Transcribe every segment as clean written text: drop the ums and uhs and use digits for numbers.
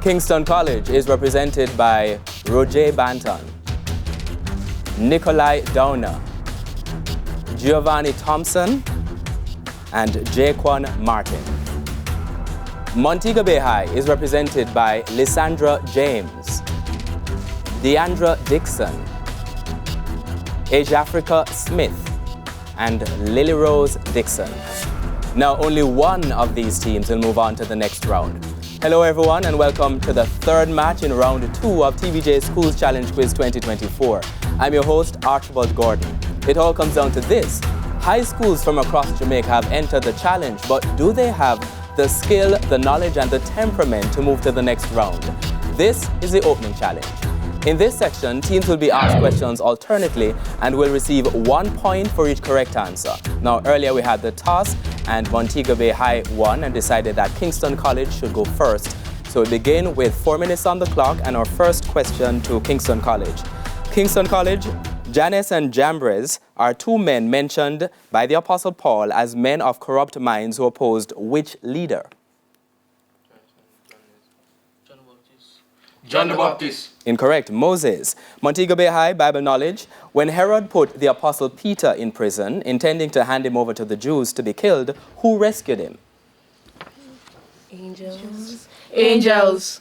Kingston College is represented by Roger Banton, Nikolai Downer, Giovanni Thompson, and Jaquan Martin. Montego Bay High is represented by Lysandra James, Deandra Dixon, Asia Africa Smith, and Lily Rose Dixon. Now, only one of these teams will move on to the next round. Hello everyone and welcome to the third match in round 2 of TVJ Schools Challenge Quiz 2024. I'm your host, Archibald Gordon. It all comes down to this. High schools from across Jamaica have entered the challenge, but do they have the skill, the knowledge and the temperament to move to the next round? This is the opening challenge. In this section, teams will be asked questions alternately and will receive 1 point for each correct answer. Now, earlier we had the toss and Montego Bay High won and decided that Kingston College should go first. So we begin with 4 minutes on the clock and our first question to Kingston College. Kingston College, Jannes and Jambres are 2 men mentioned by the Apostle Paul as men of corrupt minds who opposed which leader? John the Baptist. Incorrect. Moses. Montego Bay High, Bible knowledge. When Herod put the Apostle Peter in prison, intending to hand him over to the Jews to be killed, who rescued him? Angels. Angels.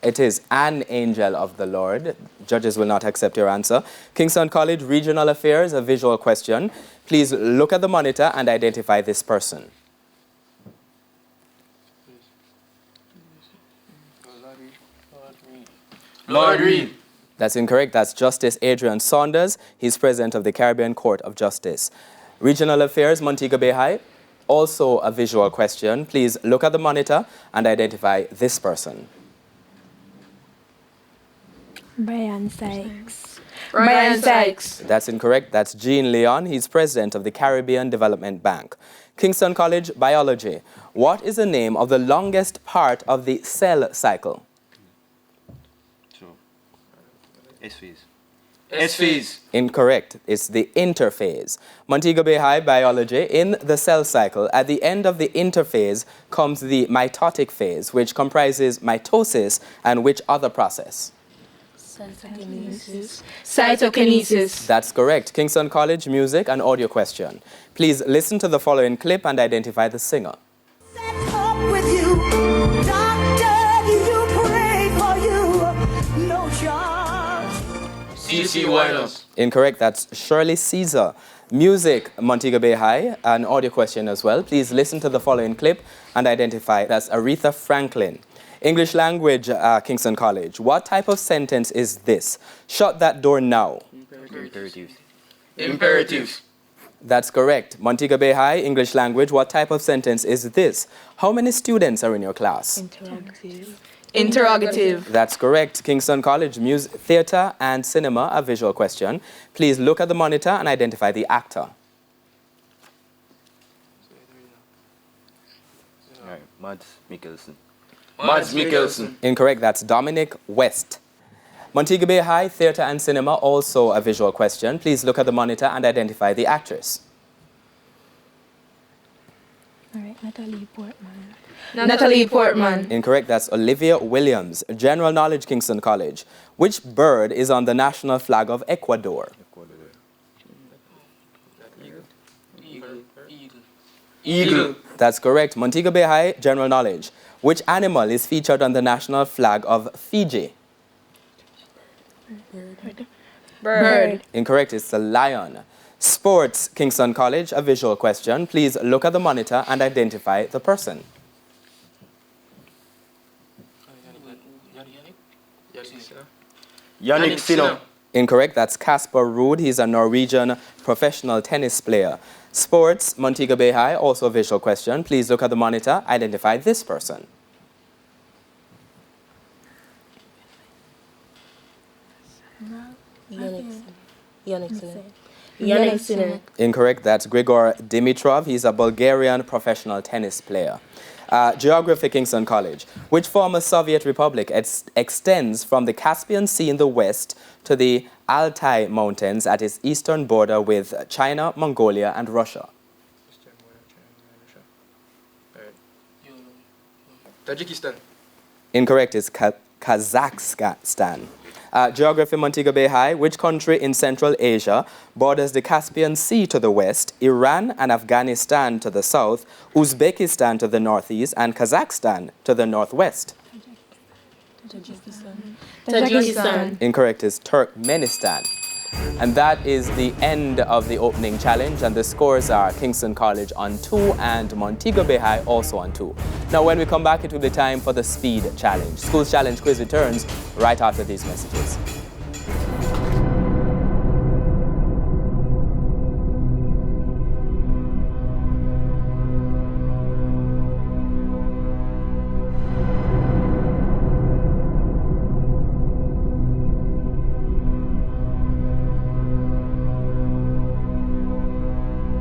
It is an angel of the Lord. Judges will not accept your answer. Kingston College, Regional Affairs, a visual question. Please look at the monitor and identify this person. Lord Reed. That's incorrect. That's Justice Adrian Saunders. He's president of the Caribbean Court of Justice. Regional Affairs, Montego Bay High. Also a visual question. Please look at the monitor and identify this person. Brian Sykes. Brian Sykes. That's incorrect. That's Jean Leon. He's president of the Caribbean Development Bank. Kingston College, Biology. What is the name of the longest part of the cell cycle? S-phase. Incorrect. It's the interphase. Montego Bay High, Biology. In the cell cycle, at the end of the interphase comes the mitotic phase, which comprises mitosis and which other process? Cytokinesis. Cytokinesis. That's correct. Kingston College, Music and Audio question. Please listen to the following clip and identify the singer. With you, doctor, you pray for you, no charge. C.C. Winers. Incorrect. That's Shirley Caesar. Music, Montego Bay High, an audio question as well. Please listen to the following clip and identify. That's Aretha Franklin. English language, Kingston College. What type of sentence is this? Shut that door now. Imperatives. That's correct. Montego Bay High, English language. What type of sentence is this? How many students are in your class? Interrogative. Interrogative. That's correct. Kingston College, Music, Theatre and Cinema, a visual question. Please look at the monitor and identify the actor. All right, Mads Mikkelsen. Mads Mikkelsen. Incorrect. That's Dominic West. Montego Bay High, Theatre and Cinema, also a visual question. Please look at the monitor and identify the actress. All right, Natalie Portman. Natalie Portman. Incorrect. That's Olivia Williams. General knowledge, Kingston College. Which bird is on the national flag of Ecuador? Eagle. That's correct. Montego Bay High, general knowledge. Which animal is featured on the national flag of Fiji? Bird. Incorrect. It's the lion. Sports, Kingston College, a visual question. Please look at the monitor and identify the person. Yannick Sinner. Incorrect. That's Casper Ruud. He's a Norwegian professional tennis player. Sports, Montego Bay High, also a visual question. Please look at the monitor. Identify this person. Yannick Sinner. Incorrect. That's Grigor Dimitrov. He's a Bulgarian professional tennis player. Geography, Kingston College. Which former Soviet republic extends from the Caspian Sea in the west to the Altai Mountains at its eastern border with China, Mongolia, and Russia? Tajikistan. Incorrect, it's Kazakhstan. Geography, Montego Bay High. Which country in Central Asia borders the Caspian Sea to the west, Iran and Afghanistan to the south, Uzbekistan to the northeast, and Kazakhstan to the northwest? Tajikistan. Incorrect, is Turkmenistan. And that is the end of the opening challenge, and the scores are Kingston College on 2 and Montego Bay High also on 2. Now when we come back, it will be time for the speed challenge. Schools Challenge quiz returns right after these messages.